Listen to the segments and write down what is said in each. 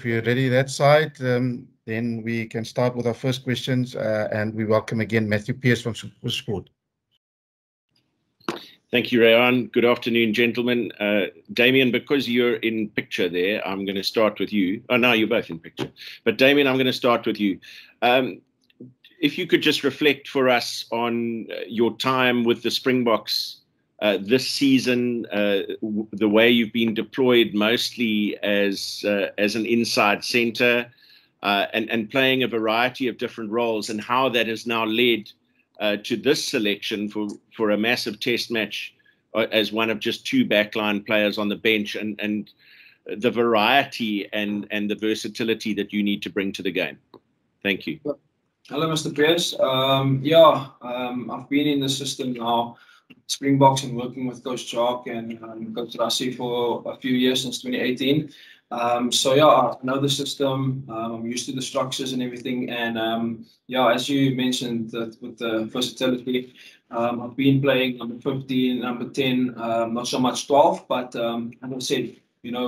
if you're ready that side, then we can start with our first questions. And we welcome again Matthew Pierce from Sport. Thank you, Rayan. Good afternoon, gentlemen. Damian, because you're in picture there, I'm going to start with you. Oh, no, you're both in picture. But Damian, I'm going to start with you. If you could just reflect for us on your time with the Springboks this season, the way you've been deployed mostly as an inside centre and playing a variety of different roles, and how that has now led to this selection for a massive test match as one of just two backline players on the bench, and the variety and the versatility that you need to bring to the game. Thank you. Hello, Mr. Pierce. I've been in the system now, Springboks, and working with Coach Jock and Coach Rassi for a few years, since 2018. I know the system. I'm used to the structures and everything. And as you mentioned, that with the versatility, I've been playing number 15, number 10, not so much 12, but as I said,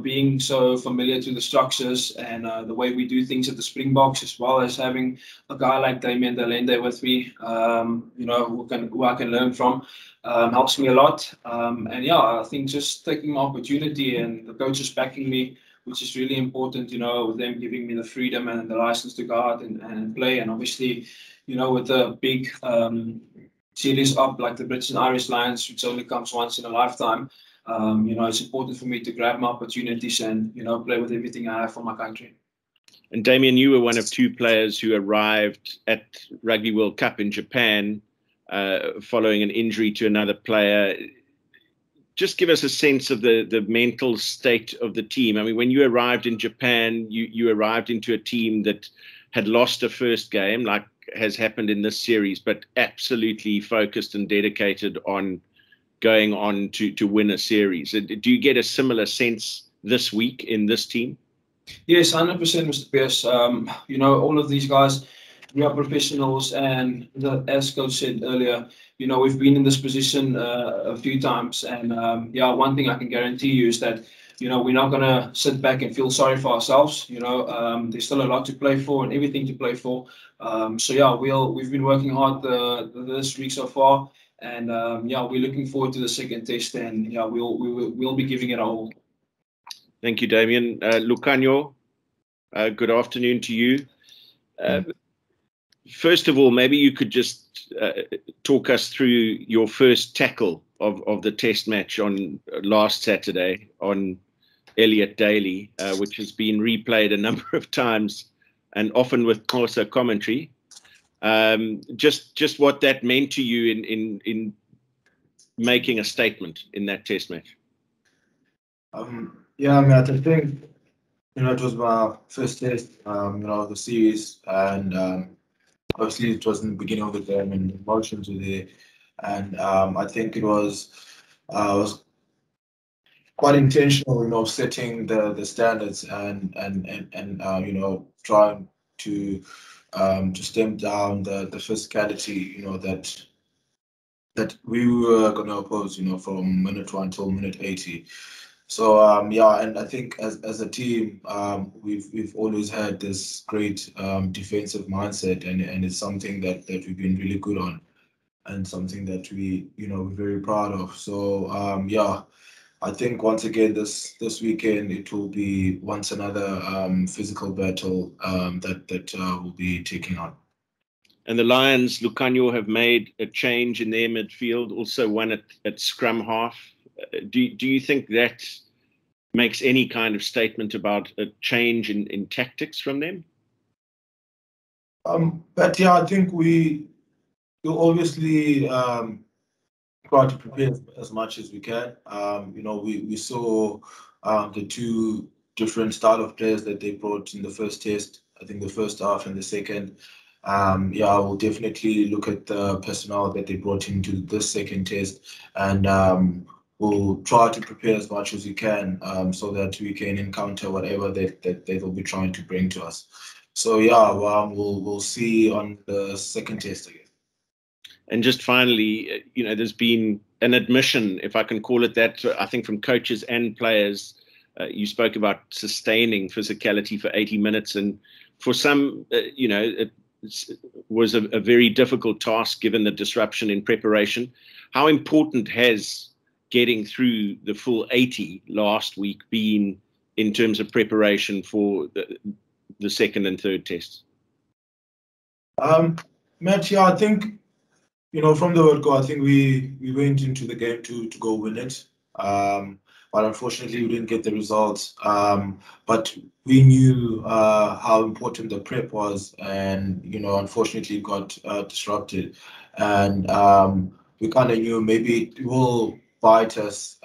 being so familiar to the structures and the way we do things at the Springboks, as well as having a guy like Damian with me, who I can learn from, helps me a lot. I think just taking my opportunity and the coaches backing me, which is really important, with them giving me the freedom and the license to go out and play. And obviously, with the big series up like the British and Irish Lions, which only comes once in a lifetime, it's important for me to grab my opportunities and, play with everything I have for my country. And Damian, you were one of two players who arrived at Rugby World Cup in Japan following an injury to another player. Just give us a sense of the mental state of the team. I mean, when you arrived in Japan, you arrived into a team that had lost a first game, like has happened in this series, but absolutely focused and dedicated on going on to win a series. Do you get a similar sense this week in this team? Yes, 100%, Mr. Pierce. All of these guys, we are professionals, and as Coach said earlier, we've been in this position a few times, and one thing I can guarantee you is that we're not going to sit back and feel sorry for ourselves. There's still a lot to play for and everything to play for. We've been working hard this week so far, and we're looking forward to the second test, and we'll be giving it our all. Thank you, Damian. Lukhanyo, good afternoon to you. First of all, maybe you could just talk us through your first tackle of the test match on last Saturday on Elliot Daly, which has been replayed a number of times and often with also commentary. Just what that meant to you in making a statement in that test match. I think it was my first test, of the series, and obviously it was in the beginning of the game and emotions were there, and I think it was quite intentional, setting the standards and trying to stem down the physicality, that we were going to oppose, from minute 1 till minute 80. So and I think as a team, we've always had this great defensive mindset, and it's something that we've been really good on, and something that we're very proud of. So I think once again this weekend it will be once another physical battle that we'll be taking on. And the Lions, Lukhanyo, have made a change in their midfield, also one at scrum half. Do you think that makes any kind of statement about a change in tactics from them? I think we'll obviously try to prepare as much as we can. We saw the two different style of players that they brought in the first test. I think the first half and the second. We'll definitely look at the personnel that they brought into this second test, and we'll try to prepare as much as we can, so that we can encounter whatever that they will be trying to bring to us. So we'll see on the second test again. And just finally, there's been an admission, if I can call it that, I think from coaches and players, You spoke about sustaining physicality for 80 minutes, and for some, it was a very difficult task given the disruption in preparation. How important has getting through the full 80 last week been in terms of preparation for the second and third tests? Matt, yeah, I think, from the word go, I think we went into the game to go win it. But unfortunately, we didn't get the results. But we knew how important the prep was, and unfortunately, it got disrupted. And we kind of knew maybe it will bite us,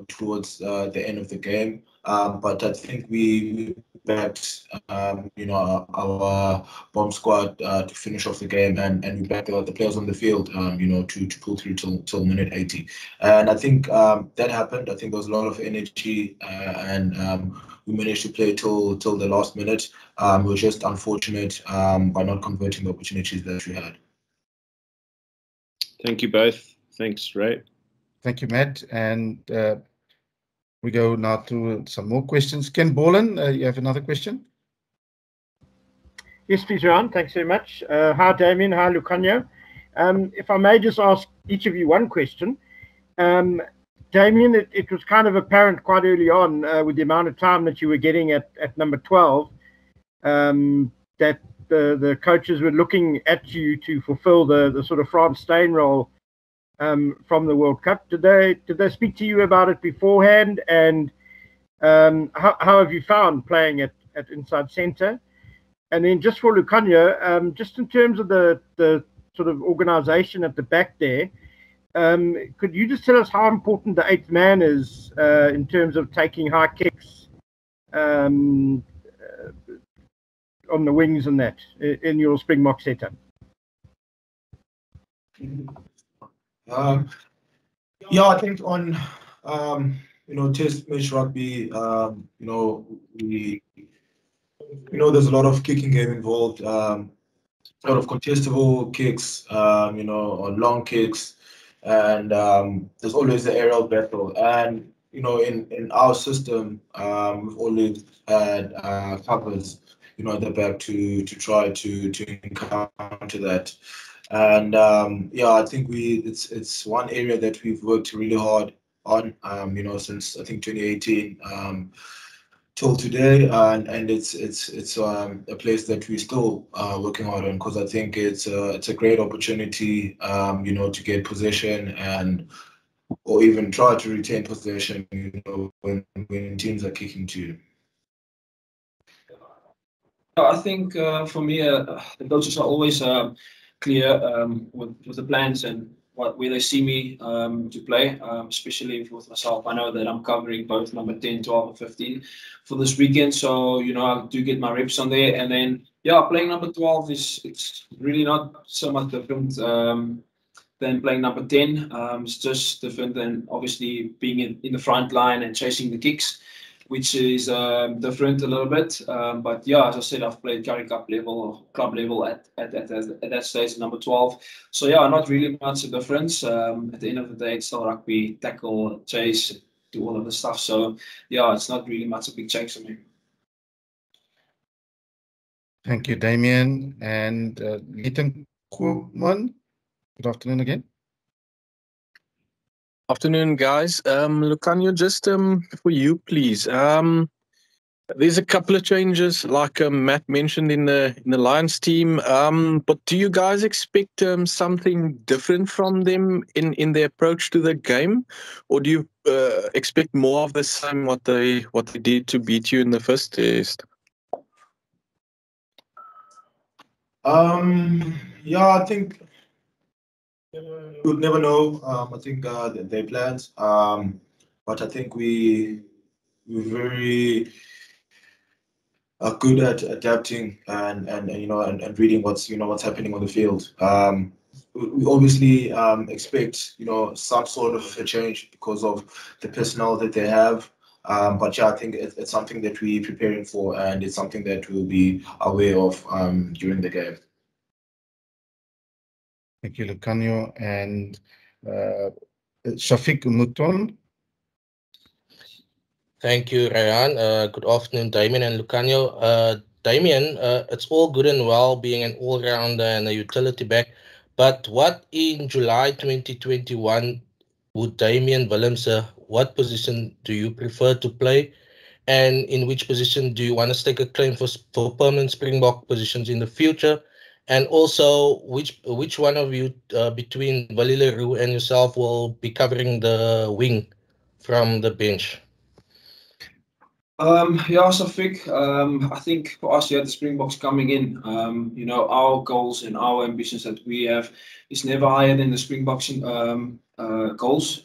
towards the end of the game. But I think we backed, our bomb squad to finish off the game, and we backed the players on the field, to pull through till minute 80. And I think that happened. I think there was a lot of energy, and we managed to play till the last minute. We were just unfortunate by not converting the opportunities that we had. Thank you both. Thanks, Ray. Thank you, Matt. And we go now to some more questions. Ken Boland, you have another question? Yes, please, Ron. Thanks very much. Hi, Damian. Hi, Lukhanyo. If I may just ask each of you one question. Damian, it was kind of apparent quite early on with the amount of time that you were getting at number 12 that the coaches were looking at you to fulfill the sort of Frans Steyn role from the World Cup. Did they speak to you about it beforehand? And how have you found playing at inside centre? And then just for Lukhanyo, just in terms of the sort of organisation at the back there, could you just tell us how important the eighth man is in terms of taking high kicks on the wings and that in your Springbok setup? Yeah, I think on test match rugby, there's a lot of kicking game involved, a lot of contestable kicks, or long kicks, and there's always the aerial battle. And in our system, we've always had covers, at the back to try to encounter that. And I think it's one area that we've worked really hard on, since I think 2018 till today, and it's a place that we're still working hard on, because I think it's a great opportunity, to get possession or even try to retain possession, when teams are kicking to you. I think for me, the coaches are always clear with the plans and where they see me to play, especially with myself. I know that I'm covering both number 10, 12, and 15 for this weekend, so I do get my reps on there. And then playing number 12 it's really not so much different than playing number 10. It's just different than obviously being in the front line and chasing the kicks, which is different a little bit. But as I said, I've played Currie Cup level, club level at that stage, number 12. So not really much a difference. At the end of the day, it's still rugby, tackle, chase, do all of the stuff. So it's not really much a big change for me. Thank you, Damian. And Ethan Koopman, good afternoon again. Afternoon, guys. Lukhanyo, just for you, please. There's a couple of changes, like Matt mentioned in the Lions team. But do you guys expect something different from them in their approach to the game, or do you expect more of the same what they did to beat you in the first test? I think we'd never know. I think their plans, but I think we're very good at adapting and reading what's happening on the field. We obviously expect some sort of a change because of the personnel that they have. But I think it's something that we're preparing for, and it's something that we'll be aware of during the game. Thank you, Lukhanyo. And Shafiq Mouton. Thank you, Ryan. Good afternoon, Damian and Lukhanyo. Damian, it's all good and well being an all-rounder and a utility back, but what in July 2021 would Damian Willemse, what position do you prefer to play, and in which position do you want to stake a claim for permanent Springbok positions in the future? And also, which one of you between Willie Leroux and yourself will be covering the wing from the bench? Yeah, Safik, I think for us, yeah, the Springboks coming in, our goals and our ambitions that we have is never higher than the Springboks goals.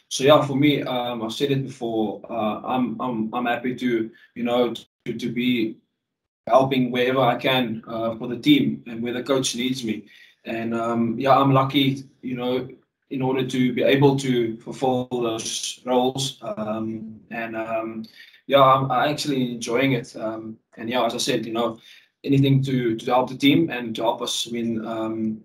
So yeah, for me, I've said it before. I'm happy to to be helping wherever I can for the team and where the coach needs me. And yeah, I'm lucky, in order to be able to fulfill those roles. Yeah, I'm actually enjoying it. And yeah, as I said, anything to help the team and to help us win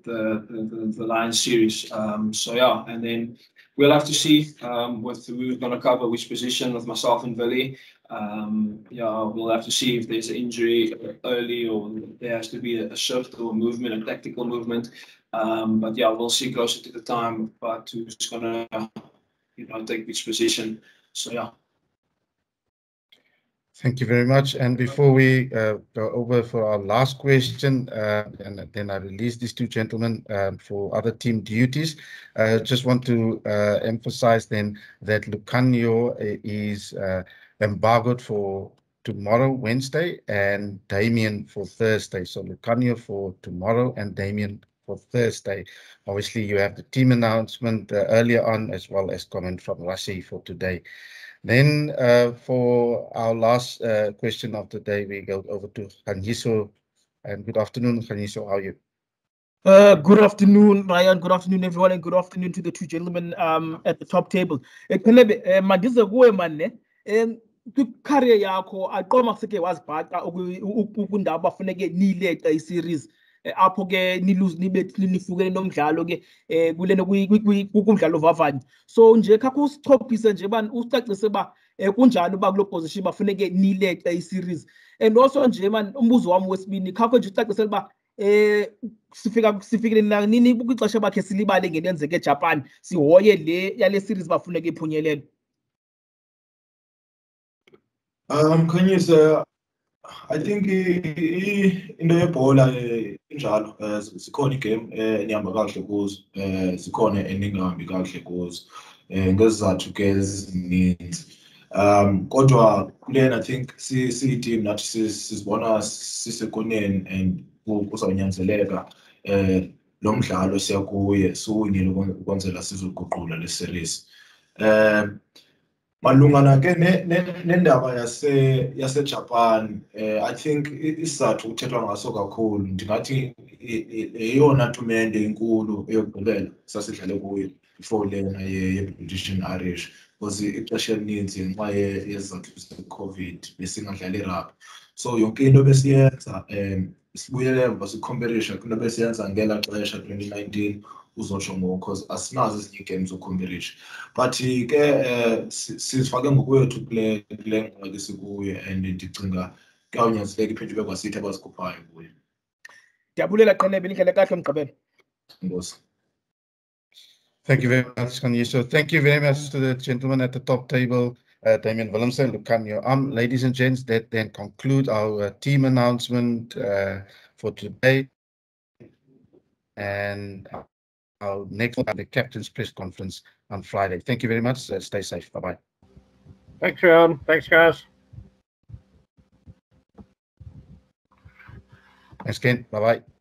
the Lions series. So yeah, and then we'll have to see with who's going to cover which position with myself and Willie. Yeah, we'll have to see if there's an injury early or there has to be a shift or a movement, a tactical movement. But yeah, we'll see closer to the time. But who's going to take which position? So yeah. Thank you very much. And before we go over for our last question, and then I release these two gentlemen for other team duties, just want to emphasize then that Lukhanyo is embargoed for tomorrow, Wednesday, and Damian for Thursday. So Lukhanyo for tomorrow and Damian for Thursday. Obviously, you have the team announcement earlier on, as well as comment from Rassi for today. Then for our last question of the day, we go over to Lukhanyo. And good afternoon, Lukhanyo. How are you? Good afternoon, Ryan. Good afternoon, everyone, and good afternoon to the two gentlemen at the top table. Mandize kuwe mane career yakho aqoma seke wazibhaqa ukundaba bafuneke niyileqa i-series apho ke nifukele nomdlalo ke kulena kumdlalo vavanyo. So nje khakho usichophise nje bani usicacise ba kunjani uba kulo position bafuneke niyileqa i-series. And also nje man umbuzo wami wesibini khakho nje ucacise ba sifikile nini kwixesha bakhe silibale ngento enzeke eJapan sihoye le yale series bafuneka iphunyelele. Khanyisa, I think into yebhola injalo, zikhona igame enihamba kakuhle kuzo, zikhona eningahambi kakuhle kuzo ngezizathu ke ezininzi. Kodwa kulena I think siyi-team nathi sizibona sisekoneni and kuzawunyanzeleka lo mdlalo siya kuye siwinile ukwenzela sizoguqula le series. Malungana ke nendaba yaseJapan, I think isizathu kuthethwa ngaso kakhulu ndingathi yeyona tumente inkulu eyokugqibela sasidlale kuyo before lena ye-British and Irish, because ixesha elininzi ngenxa yezizathu ze-COVID besingadlali rugby. So yonke into besiyenza sibuyele emva sikhomparisha kwinto besiyenza ngela xesha 2019 uzotsho ngoku, because asinazo ezinye iigame zokhomparisha. But ke sifake ngokwethu kule ngxaki sikuyo and ndicinga kuyawunyanzeleka iphinde ibe kwasithi abazikhuphayo kuyo. Ndiyabulela Qenebe, nindlela kahle mgqibelo. Inkosi. Thank you very much, Lukhanyo. So thank you very much to the gentlemen at the top table, Damian Willemse and Lukhanyo. Ladies and gents, that then conclude our team announcement for today. And our next the captain's press conference on Friday. Thank you very much. Stay safe. Bye-bye. Thanks, Ryan. Thanks, guys. Thanks, Ken. Bye-bye.